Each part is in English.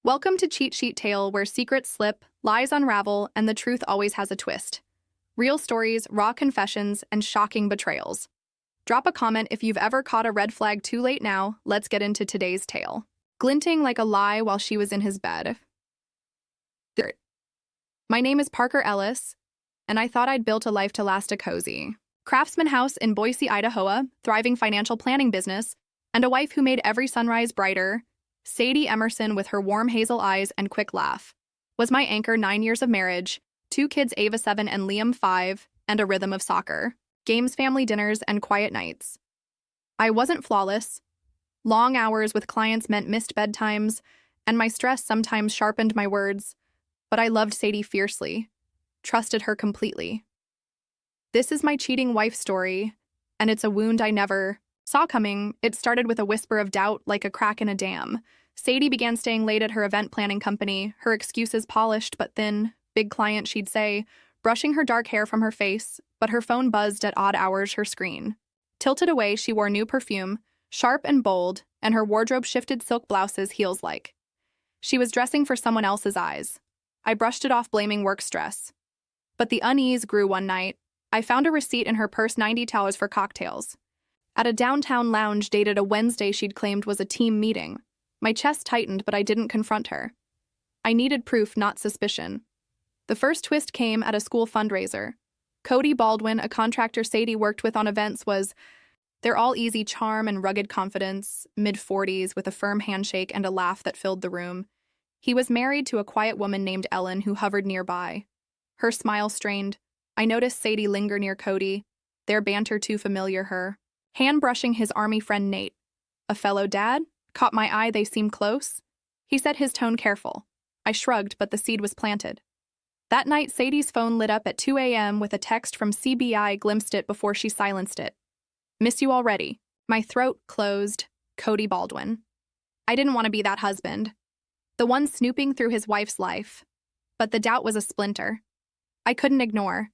Welcome to Cheat Sheet Tale, where secrets slip, lies unravel, and the truth always has a twist. Real stories, raw confessions, and shocking betrayals. Drop a comment if you've ever caught a red flag too late now. Let's get into today's tale. Glinting like a lie while she was in his bed. My name is Parker Ellis, and I thought I'd built a life to last a cozy craftsman house in Boise, Idaho, thriving financial planning business, and a wife who made every sunrise brighter. Sadie Emerson, with her warm hazel eyes and quick laugh, was my anchor. 9 years of marriage, 2 kids, Ava 7 and Liam 5, and a rhythm of soccer, games, family dinners, and quiet nights. I wasn't flawless. Long hours with clients meant missed bedtimes, and my stress sometimes sharpened my words, but I loved Sadie fiercely, trusted her completely. This is my cheating wife story, and it's a wound I never saw coming. It started with a whisper of doubt, like a crack in a dam. Sadie began staying late at her event planning company, her excuses polished but thin. Big client, she'd say, brushing her dark hair from her face, but her phone buzzed at odd hours. Her screen tilted away. She wore new perfume, sharp and bold, and her wardrobe shifted, silk blouses, heels like she was dressing for someone else's eyes. I brushed it off, blaming work stress. But the unease grew. One night, I found a receipt in her purse, $90 for cocktails at a downtown lounge dated a Wednesday she'd claimed was a team meeting. My chest tightened, but I didn't confront her. I needed proof, not suspicion. The first twist came at a school fundraiser. Cody Baldwin, a contractor Sadie worked with on events, was their all-easy charm and rugged confidence, mid-40s with a firm handshake and a laugh that filled the room. He was married to a quiet woman named Ellen who hovered nearby. Her smile strained. I noticed Sadie linger near Cody, their banter too familiar. Her hand brushing his army friend Nate, a fellow dad, caught my eye. They seemed close. He said, his tone careful. I shrugged, but the seed was planted. That night, Sadie's phone lit up at 2 a.m. with a text from CBI. Glimpsed it before she silenced it. Miss you already. My throat closed. Cody Baldwin. I didn't want to be that husband, the one snooping through his wife's life. But the doubt was a splinter I couldn't ignore.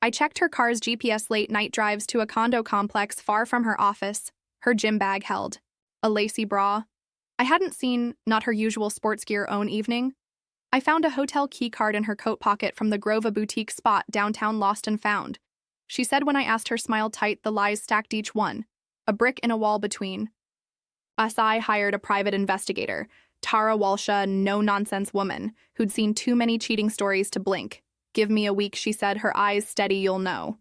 I checked her car's GPS. Late-night drives to a condo complex far from her office. Her gym bag held a lacy bra I hadn't seen, not her usual sports gear. Own evening, I found a hotel key card in her coat pocket from the Grove, a boutique spot downtown. Lost and found, she said when I asked her. Smiled tight, the lies stacked, each one a brick in a wall between us. I hired a private investigator, Tara Walsh, a no-nonsense woman who'd seen too many cheating stories to blink. Give me a week, she said, her eyes steady. You'll know.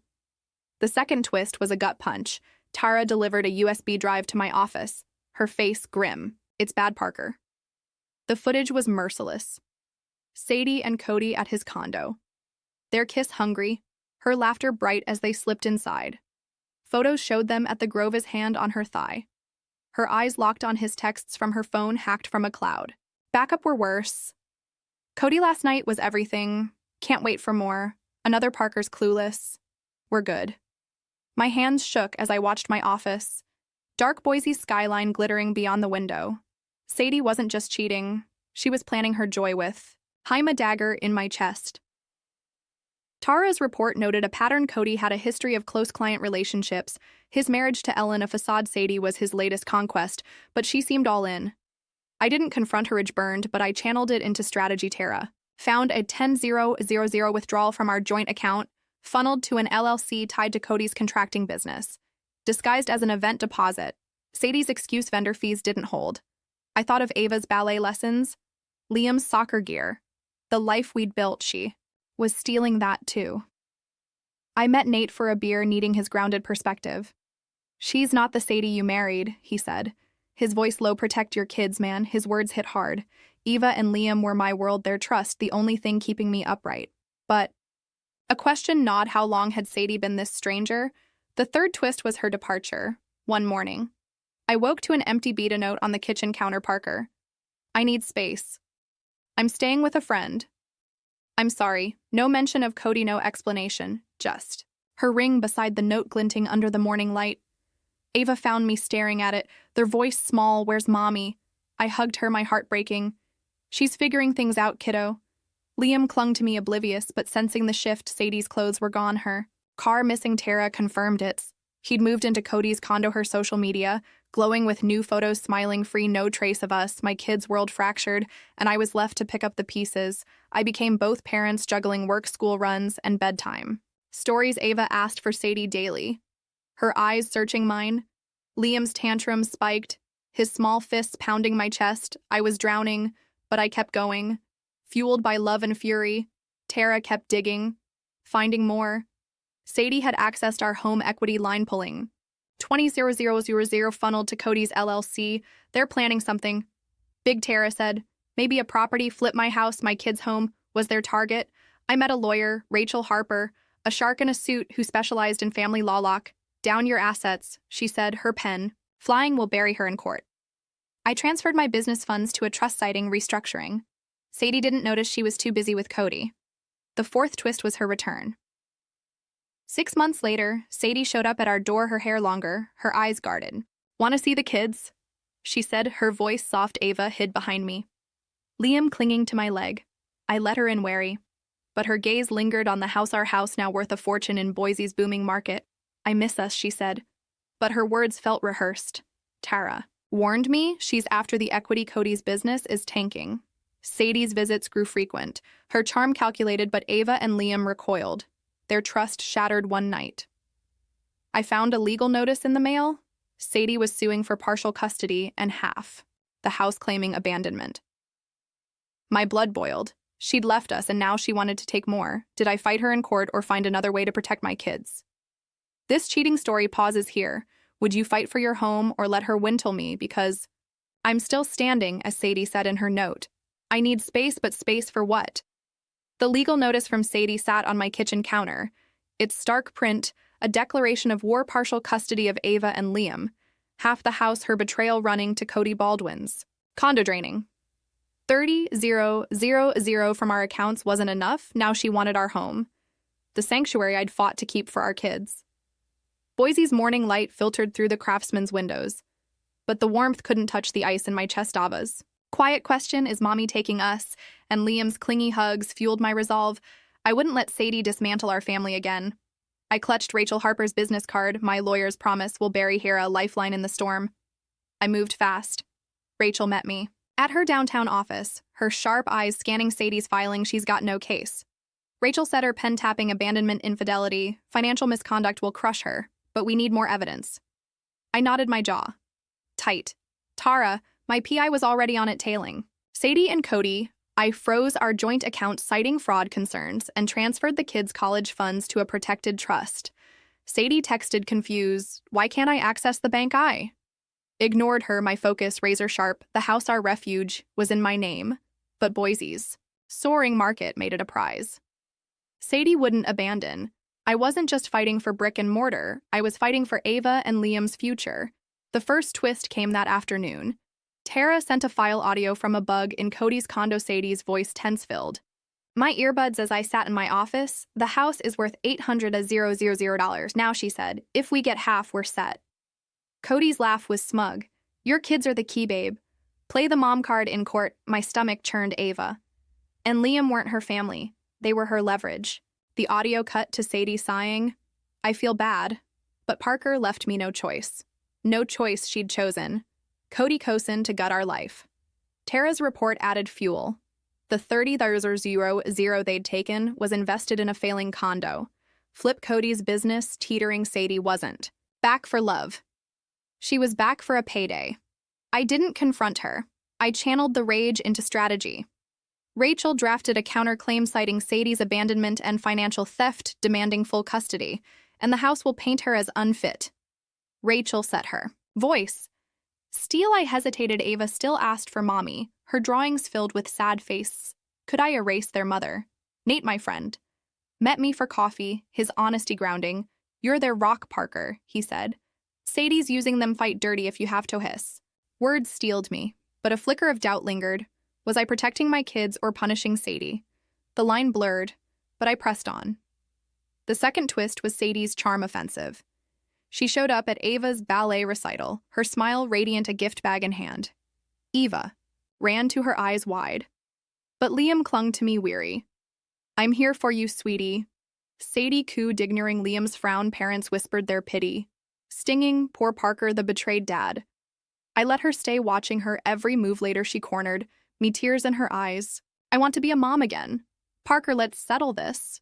The second twist was a gut punch. Tara delivered a USB drive to my office, her face grim. It's bad, Parker. The footage was merciless. Sadie and Cody at his condo, their kiss hungry, her laughter bright as they slipped inside. Photos showed them at the Grove, his hand on her thigh, her eyes locked on his, texts from her phone hacked from a cloud. Backup were worse. Cody, last night was everything. Can't wait for more. Another Parker's clueless. We're good. My hands shook as I watched my office. Dark Boise skyline glittering beyond the window. Sadie wasn't just cheating. She was planning her joy with a dagger in my chest. Tara's report noted a pattern. Cody had a history of close client relationships. His marriage to Ellen, a facade. Sadie was his latest conquest, but she seemed all in. I didn't confront her. Rage burned, but I channeled it into strategy. Tara found a 10,000 withdrawal from our joint account, funneled to an LLC tied to Cody's contracting business, disguised as an event deposit. Sadie's excuse, vendor fees, didn't hold. I thought of Ava's ballet lessons, Liam's soccer gear, the life we'd built. She was stealing that too. I met Nate for a beer, needing his grounded perspective. She's not the Sadie you married, he said, his voice low. Protect your kids, man. His words hit hard. Eva and Liam were my world, their trust, the only thing keeping me upright. But a question gnawed. How long had Sadie been this stranger? The third twist was her departure. One morning, I woke to an empty Beta note on the kitchen counter. Parker, I need space. I'm staying with a friend. I'm sorry. No mention of Cody, no explanation, just her ring beside the note glinting under the morning light. Ava found me staring at it, their voice small. Where's mommy? I hugged her, my heart breaking. She's figuring things out, kiddo. Liam clung to me, oblivious, but sensing the shift. Sadie's clothes were gone, her car missing. Tara confirmed it. He'd moved into Cody's condo. Her social media Glowing with new photos, smiling free, no trace of us, my kids' world fractured, and I was left to pick up the pieces. I became both parents, juggling work, school runs, and bedtime. Stories. Ava asked for Sadie daily, her eyes searching mine. Liam's tantrums spiked, his small fists pounding my chest. I was drowning, but I kept going. Fueled by love and fury, Tara kept digging, finding more. Sadie had accessed our home equity line pulling. 20,000 funneled to Cody's LLC. They're planning something. Big Tara said, maybe a property, flip my house, my kids' home, was their target. I met a lawyer, Rachel Harper, a shark in a suit who specialized in family law. Lock down your assets, she said, her pen. Flying will bury her in court. I transferred my business funds to a trust citing restructuring. Sadie didn't notice she was too busy with Cody. The fourth twist was her return. 6 months later, Sadie showed up at our door, her hair longer, her eyes guarded. Want to see the kids? She said, her voice soft. Ava hid behind me. Liam clinging to my leg. I let her in wary. But her gaze lingered on the house, our house now worth a fortune in Boise's booming market. I miss us, she said. But her words felt rehearsed. Tara warned me she's after the equity. Cody's business is tanking. Sadie's visits grew frequent, her charm calculated, but Ava and Liam recoiled. Their trust shattered one night. I found a legal notice in the mail. Sadie was suing for partial custody and half, the house claiming abandonment. My blood boiled. She'd left us and now she wanted to take more. Did I fight her in court or find another way to protect my kids? This cheating story pauses here. Would you fight for your home or let her wintle me? Because I'm still standing, as Sadie said in her note. I need space, but space for what? The legal notice from Sadie sat on my kitchen counter. Its stark print, a declaration of war, partial custody of Ava and Liam, half the house, her betrayal running to Cody Baldwin's. Condo draining. 30,000 from our accounts wasn't enough. Now she wanted our home, the sanctuary I'd fought to keep for our kids. Boise's morning light filtered through the craftsman's windows, but the warmth couldn't touch the ice in my chest. Ava's quiet question, is mommy taking us? And Liam's clingy hugs fueled my resolve. I wouldn't let Sadie dismantle our family again. I clutched Rachel Harper's business card. My lawyer's promise will bury here, a lifeline in the storm. I moved fast. Rachel met me at her downtown office, her sharp eyes scanning Sadie's filing. She's got no case. Rachel said, her pen tapping, abandonment, infidelity, financial misconduct will crush her, but we need more evidence. I nodded, my jaw tight. Tara, my PI was already on it, tailing Sadie and Cody. I froze our joint account citing fraud concerns and transferred the kids' college funds to a protected trust. Sadie texted confused, why can't I access the bank? I ignored her, my focus razor sharp. The house, our refuge, was in my name, but Boise's soaring market made it a prize. Sadie wouldn't abandon. I wasn't just fighting for brick and mortar, I was fighting for Ava and Liam's future. The first twist came that afternoon. Tara sent a file audio from a bug in Cody's condo, Sadie's voice tense-filled. My earbuds as I sat in my office. The house is worth $800,000 now, she said. If we get half, we're set. Cody's laugh was smug. Your kids are the key, babe. Play the mom card in court. My stomach churned. Ava and Liam weren't her family. They were her leverage. The audio cut to Sadie sighing. I feel bad, but Parker left me no choice. No choice she'd chosen. Cody cosened to gut our life. Tara's report added fuel. The 30,000 they'd taken was invested in a failing condo. Flip Cody's business, teetering. Sadie wasn't back for love. She was back for a payday. I didn't confront her. I channeled the rage into strategy. Rachel drafted a counterclaim citing Sadie's abandonment and financial theft, demanding full custody, and the house will paint her as unfit. Rachel set her voice. Still, I hesitated. Ava still asked for mommy, her drawings filled with sad faces. Could I erase their mother? Nate, my friend, met me for coffee, his honesty grounding. You're their rock, Parker, he said. Sadie's using them, fight dirty if you have to. Hiss. Words steeled me, but a flicker of doubt lingered. Was I protecting my kids or punishing Sadie? The line blurred, but I pressed on. The second twist was Sadie's charm offensive. She showed up at Ava's ballet recital, her smile radiant, a gift bag in hand. Eva ran to her, eyes wide. But Liam clung to me, weary. I'm here for you, sweetie. Sadie cooed, ignoring Liam's frown. Parents whispered their pity. Stinging, poor Parker, the betrayed dad. I let her stay, watching her every move. Later she cornered me, tears in her eyes. I want to be a mom again. Parker, let's settle this.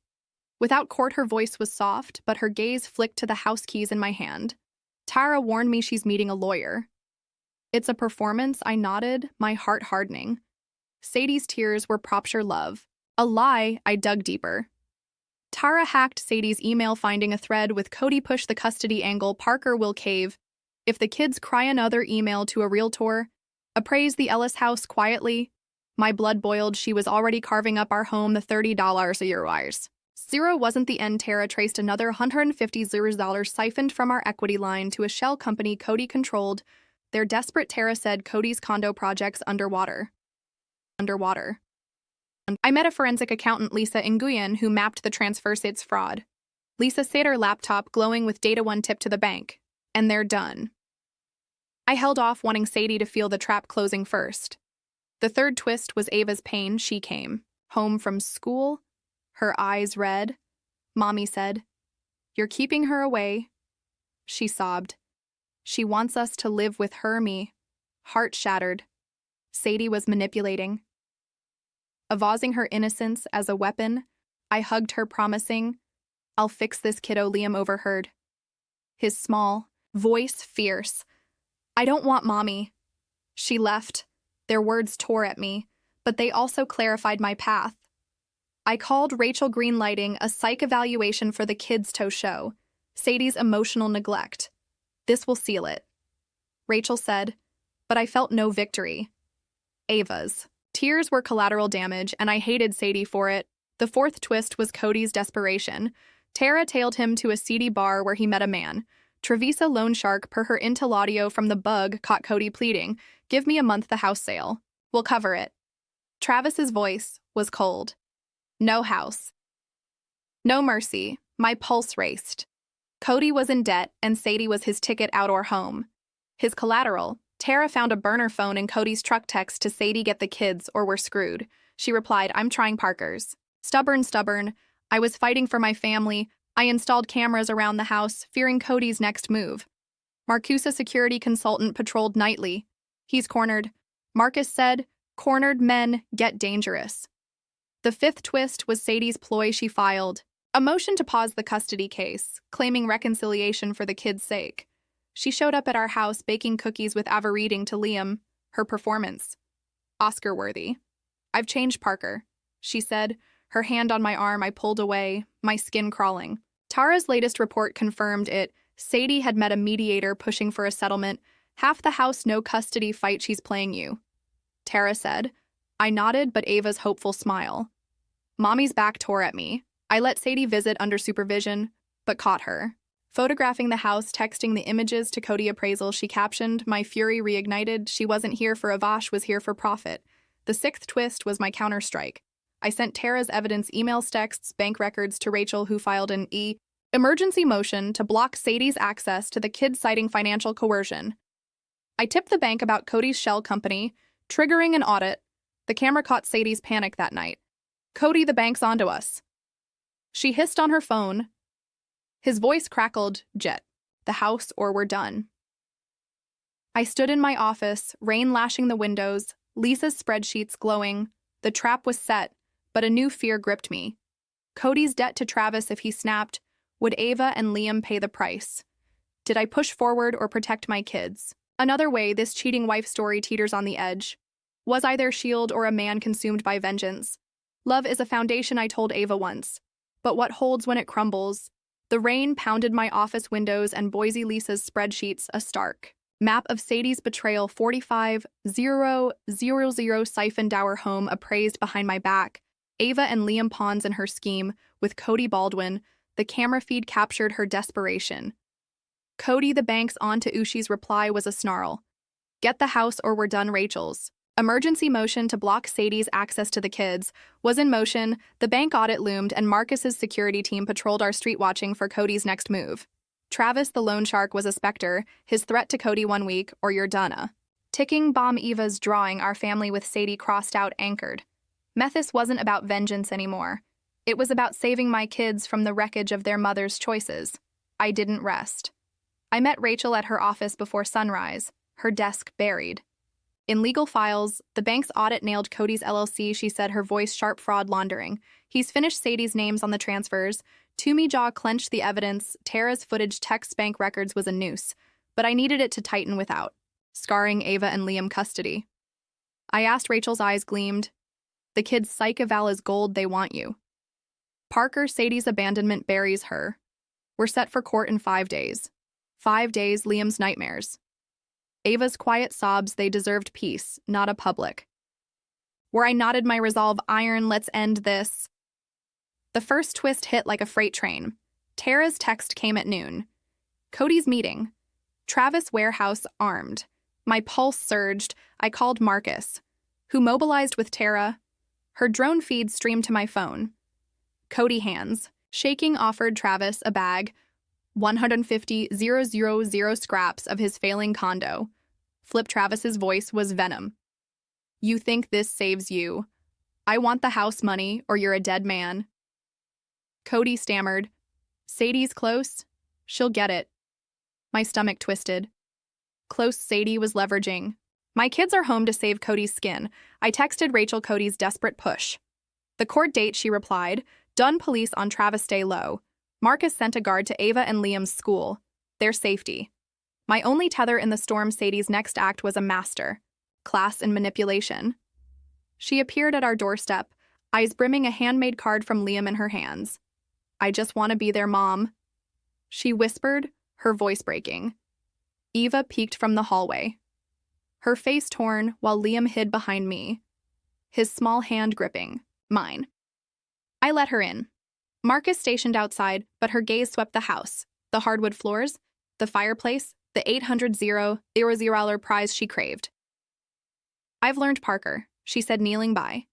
Without court, her voice was soft, but her gaze flicked to the house keys in my hand. Tara warned me she's meeting a lawyer. It's a performance, I nodded, my heart hardening. Sadie's tears were propture love. A lie, I dug deeper. Tara hacked Sadie's email, finding a thread with Cody push the custody angle. Parker will cave if the kids cry. Another email to a realtor. Appraise the Ellis house quietly. My blood boiled. She was already carving up our home, the $30 a year wires. Zero wasn't the end. Tara traced another $150 siphoned from our equity line to a shell company Cody controlled. They're desperate. Tara said Cody's condo project's underwater. I met a forensic accountant, Lisa Nguyen, who mapped the transfers. It's fraud. Lisa said her laptop glowing with data. One tip to the bank, and they're done. I held off, wanting Sadie to feel the trap closing first. The third twist was Ava's pain. She came home from school, her eyes red. Mommy said, "You're keeping her away." She sobbed. "She wants us to live with her." Me, heart shattered. Sadie was manipulating. Avowing her innocence as a weapon, I hugged her, promising, "I'll fix this, kiddo." Liam overheard. His small voice fierce. "I don't want Mommy." She left. Their words tore at me, but they also clarified my path. I called Rachel, greenlighting a psych evaluation for the kids' toe show. Sadie's emotional neglect. "This will seal it," Rachel said, but I felt no victory. Ava's tears were collateral damage, and I hated Sadie for it. The fourth twist was Cody's desperation. Tara tailed him to a seedy bar where he met a man. Trevisa, loan shark, per her intel audio from the bug, caught Cody pleading, "Give me a month, the house sale. We'll cover it." Travis's voice was cold. No house. No mercy. My pulse raced. Cody was in debt, and Sadie was his ticket out or home. His collateral. Tara found a burner phone in Cody's truck. Text to Sadie, "Get the kids or we're screwed." She replied, "I'm trying." Parker's stubborn. I was fighting for my family. I installed cameras around the house, fearing Cody's next move. Marcusa, security consultant, patrolled nightly. "He's cornered." Marcus said, "Cornered men get dangerous." The fifth twist was Sadie's ploy. She filed a motion to pause the custody case, claiming reconciliation for the kids' sake. She showed up at our house baking cookies with Ava, reading to Liam, her performance Oscar-worthy. "I've changed, Parker," she said, her hand on my arm. I pulled away, my skin crawling. Tara's latest report confirmed it. Sadie had met a mediator pushing for a settlement. "Half the house, no custody fight. She's playing you," Tara said. I nodded, but Ava's hopeful smile. Mommy's back tore at me. I let Sadie visit under supervision, but caught her photographing the house, texting the images to Cody. Appraisal, she captioned. My fury reignited. She wasn't here for Avash, was here for profit. The sixth twist was my counterstrike. I sent Tara's evidence, emails, texts, bank records to Rachel, who filed an emergency motion to block Sadie's access to the kids, citing financial coercion. I tipped the bank about Cody's shell company, triggering an audit. The camera caught Sadie's panic that night. "Cody, the bank's onto us." She hissed on her phone. His voice crackled, "Jet, the house or we're done." I stood in my office, rain lashing the windows, Lisa's spreadsheets glowing. The trap was set, but a new fear gripped me. Cody's debt to Travis. If he snapped, would Ava and Liam pay the price? Did I push forward or protect my kids? Another way, this cheating wife story teeters on the edge. Was I their shield or a man consumed by vengeance? Love is a foundation, I told Ava once. But what holds when it crumbles? The rain pounded my office windows and Boise. Lisa's spreadsheets, a stark map of Sadie's betrayal. 45,000 siphoned our home, appraised behind my back. Ava and Liam pawns in her scheme, with Cody Baldwin. The camera feed captured her desperation. "Cody, the bank's on." To Ushi's reply was a snarl. "Get the house or we're done." Rachel's emergency motion to block Sadie's access to the kids was in motion. The bank audit loomed, and Marcus's security team patrolled our street, watching for Cody's next move. Travis, the loan shark, was a specter, his threat to Cody: 1 week or you're done. Ticking bomb. Eva's drawing our family with Sadie crossed out, anchored. Methis wasn't about vengeance anymore. It was about saving my kids from the wreckage of their mother's choices. I didn't rest. I met Rachel at her office before sunrise. her desk buried. In legal files, the bank's audit nailed Cody's LLC, she said, her voice sharp fraud laundering. He's finished Sadie's names on the transfers. Toomey jaw clenched the evidence. Tara's footage text bank records was a noose, but I needed it to tighten without. Scarring Ava and Liam custody. I asked. Rachel's eyes gleamed. The kids' psych eval is gold, they want you. Parker, Sadie's abandonment buries her. We're set for court in 5 days. 5 days, Liam's nightmares. Ava's quiet sobs, they deserved peace, not a public. Where I nodded my resolve iron, let's end this. The first twist hit like a freight train. Tara's text came at noon. Cody's meeting. Travis warehouse armed. My pulse surged. I called Marcus, who mobilized with Tara. Her drone feed streamed to my phone. Cody hands. Shaking, offered Travis a bag. 150,000 scraps of his failing condo. Flip Travis's voice was venom. You think this saves you? I want the house money or you're a dead man. Cody stammered. Sadie's close. She'll get it. My stomach twisted. Close Sadie was leveraging. My kids are home to save Cody's skin. I texted Rachel Cody's desperate push. The court date, she replied. Done. Police on Travis stay low. Marcus sent a guard to Ava and Liam's school. Their safety. My only tether in the storm. Sadie's next act was a master class in manipulation. She appeared at our doorstep, eyes brimming, a handmade card from Liam in her hands. I just want to be their mom. She whispered, her voice breaking. Eva peeked from the hallway, her face torn while Liam hid behind me, his small hand gripping mine. I let her in. Marcus stationed outside, but her gaze swept the house, the hardwood floors, the fireplace, the $800,000 prize she craved. I've learned, Parker, she said, kneeling by.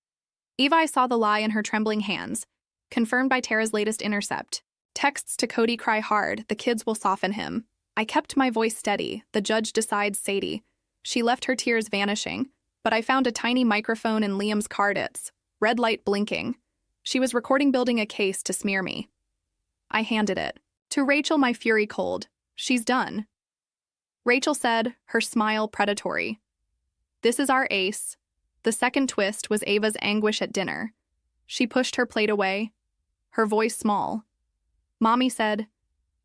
Eva, I saw the lie in her trembling hands, confirmed by Tara's latest intercept. Texts to Cody, cry hard, the kids will soften him. I kept my voice steady. The judge decides Sadie. She left her tears vanishing, but I found a tiny microphone in Liam's cardits, red light blinking. She was recording, building a case to smear me. I handed it. To Rachel, my fury cold. She's done. Rachel said, her smile predatory. This is our ace. The second twist was Ava's anguish at dinner. She pushed her plate away, her voice small. Mommy said,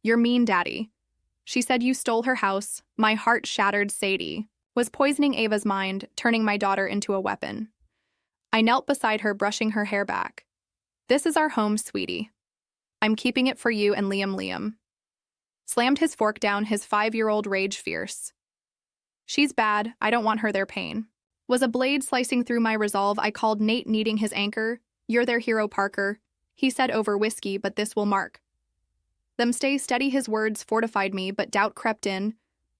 you're mean, Daddy. She said you stole her house. My heart shattered. Sadie was poisoning Ava's mind, turning my daughter into a weapon. I knelt beside her, brushing her hair back. This is our home, sweetie. I'm keeping it for you and Liam. Liam slammed his fork down, his 5-year-old rage fierce. She's bad. I don't want her their pain. Was a blade slicing through my resolve. I called Nate, needing his anchor. You're their hero, Parker. He said over whiskey, but this will mark them. Stay steady. His words fortified me, but doubt crept in.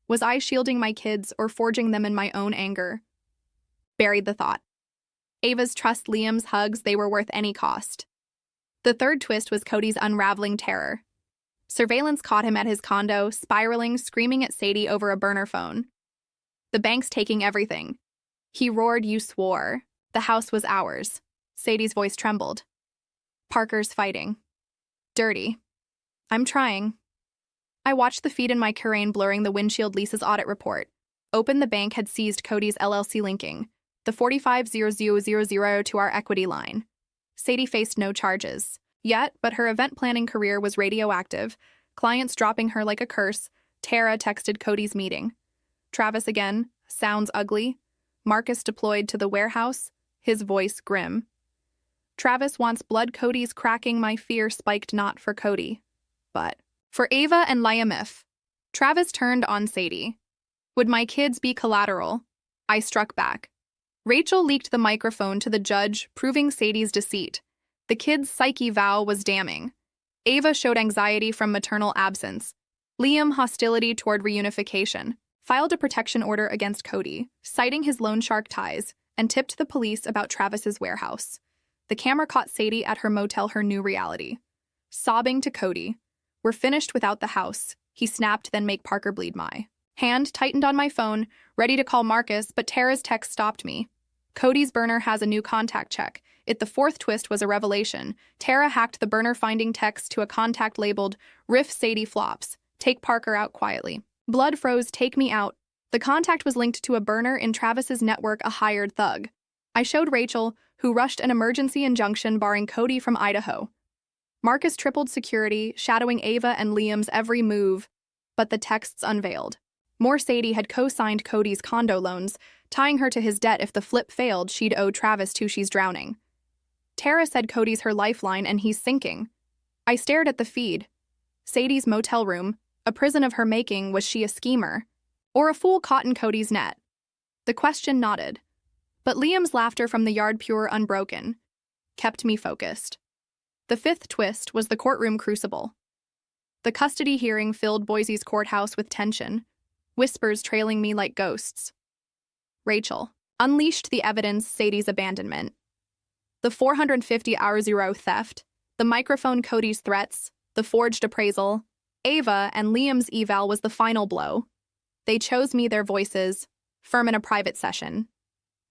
Was I shielding my kids or forging them in my own anger? Buried the thought. Ava's trust, Liam's hugs, they were worth any cost. The third twist was Cody's unraveling terror. Surveillance caught him at his condo, spiraling, screaming at Sadie over a burner phone. The bank's taking everything. He roared, you swore. The house was ours. Sadie's voice trembled. Parker's fighting. Dirty. I'm trying. I watched the feed in my Curane, blurring the windshield. Lisa's audit report. Open. The bank had seized Cody's LLC, linking the 45,000 to our equity line. Sadie faced no charges yet, but her event planning career was radioactive, clients dropping her like a curse. Tara texted Cody's meeting. Travis again. Sounds ugly. Marcus deployed to the warehouse, his voice grim. Travis wants blood. Cody's cracking. My fear spiked, not for Cody, but for Ava and Liam. Travis turned on Sadie. Would my kids be collateral? I struck back. Rachel leaked the microphone to the judge, proving Sadie's deceit. The kids' psyche vow was damning. Ava showed anxiety from maternal absence. Liam hostility toward reunification. Filed a protection order against Cody, citing his loan shark ties, and tipped the police about Travis's warehouse. The camera caught Sadie at her motel, her new reality. Sobbing to Cody. We're finished without the house. He snapped, then make Parker bleed. My hand tightened on my phone, ready to call Marcus, but Tara's text stopped me. Cody's burner has a new contact check. The fourth twist was a revelation. Tara hacked the burner, finding text to a contact labeled, Riff Sadie flops. Take Parker out quietly. Blood froze. Take me out. The contact was linked to a burner in Travis's network, a hired thug. I showed Rachel, who rushed an emergency injunction barring Cody from Idaho. Marcus tripled security, shadowing Ava and Liam's every move, but the texts unveiled. More Sadie had co-signed Cody's condo loans, tying her to his debt. If the flip failed, she'd owe Travis too. She's drowning. Tara said Cody's her lifeline and he's sinking. I stared at the feed. Sadie's motel room, a prison of her making. Was she a schemer? Or a fool caught in Cody's net? The question nodded. But Liam's laughter from the yard, pure, unbroken, kept me focused. The fifth twist was the courtroom crucible. The custody hearing filled Boise's courthouse with tension, whispers trailing me like ghosts. Rachel unleashed the evidence: Sadie's abandonment, the 450-hour zero theft, the microphone Cody's threats, the forged appraisal. Ava and Liam's eval was the final blow. They chose me, their voices, firm in a private session.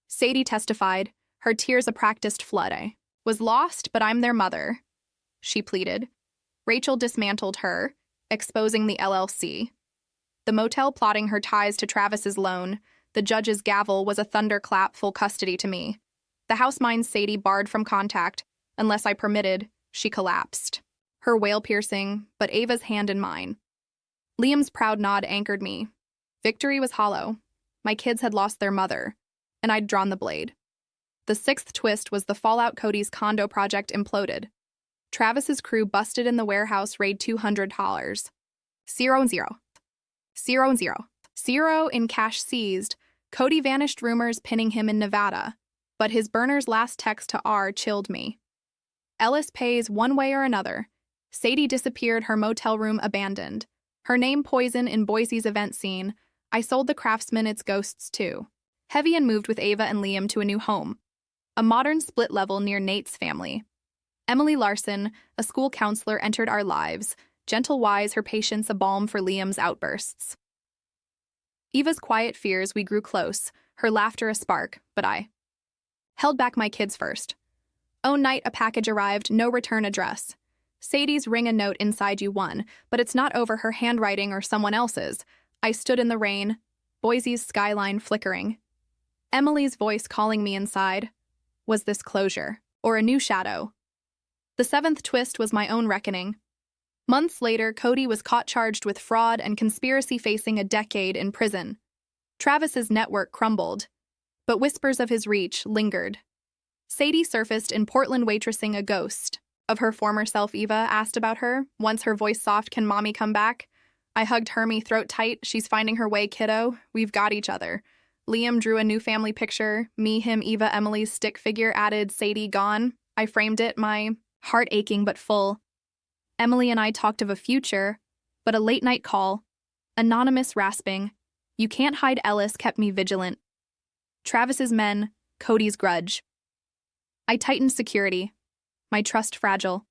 Sadie testified, her tears a practiced flood. I was lost, but I'm their mother, she pleaded. Rachel dismantled her, exposing the LLC. The motel plotting her ties to Travis's loan. The judge's gavel was a thunderclap, full custody to me. The house mines Sadie barred from contact. Unless I permitted, she collapsed. Her wail piercing, but Ava's hand in mine. Liam's proud nod anchored me. Victory was hollow. My kids had lost their mother, and I'd drawn the blade. The sixth twist was the fallout. Cody's condo project imploded. Travis's crew busted in the warehouse, raid $200. Zero in cash seized. Cody vanished, rumors pinning him in Nevada. But his burner's last text to R chilled me. Ellis pays one way or another. Sadie disappeared, her motel room abandoned. Her name poison in Boise's event scene. I sold the craftsman its ghosts too. Heavy and moved with Ava and Liam to a new home. A modern split level near Nate's family. Emily Larson, a school counselor, entered our lives. Gentle, wise, her patience a balm for Liam's outbursts. Eva's quiet fears, we grew close, her laughter a spark, but I held back my kids first. Oh, night, a package arrived, no return address. Sadie's ring a note inside you won, but it's not over, her handwriting or someone else's. I stood in the rain, Boise's skyline flickering. Emily's voice calling me inside. Was this closure, or a new shadow? The seventh twist was my own reckoning. Months later, Cody was caught, charged with fraud and conspiracy, facing a decade in prison. Travis's network crumbled, but whispers of his reach lingered. Sadie surfaced in Portland, waitressing, a ghost of her former self. Eva asked about her, once her voice soft, can mommy come back? I hugged Hermie, throat tight, she's finding her way, kiddo, we've got each other. Liam drew a new family picture, me, him, Eva, Emily's stick figure added, Sadie gone. I framed it, my heart aching but full. Emily and I talked of a future, but a late-night call, anonymous rasping, you can't hide Ellis, kept me vigilant. Travis's men, Cody's grudge. I tightened security, my trust fragile.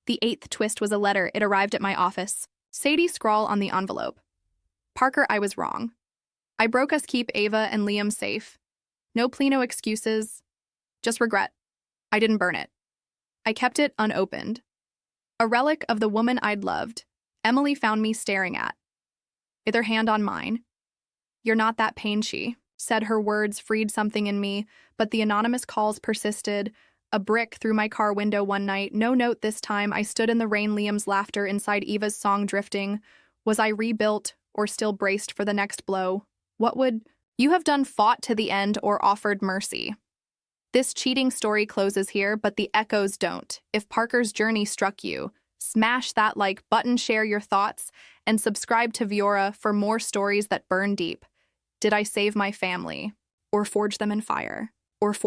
The eighth twist was a letter. It arrived at my office. Sadie scrawl on the envelope. Parker, I was wrong. I broke us, keep Ava and Liam safe. No plea, no excuses, just regret. I didn't burn it. I kept it unopened. A relic of the woman I'd loved. Emily found me staring at, with her hand on mine. You're not that pain, she said. Her words freed something in me, but the anonymous calls persisted. A brick through my car window one night, no note this time. I stood in the rain, Liam's laughter inside, Eva's song drifting. Was I rebuilt or still braced for the next blow? What would you have done? Fought to the end or offered mercy? This cheating story closes here, but the echoes don't. If Parker's journey struck you, smash that like button, share your thoughts, and subscribe to Viora for more stories that burn deep. Did I save my family, or forge them in fire, or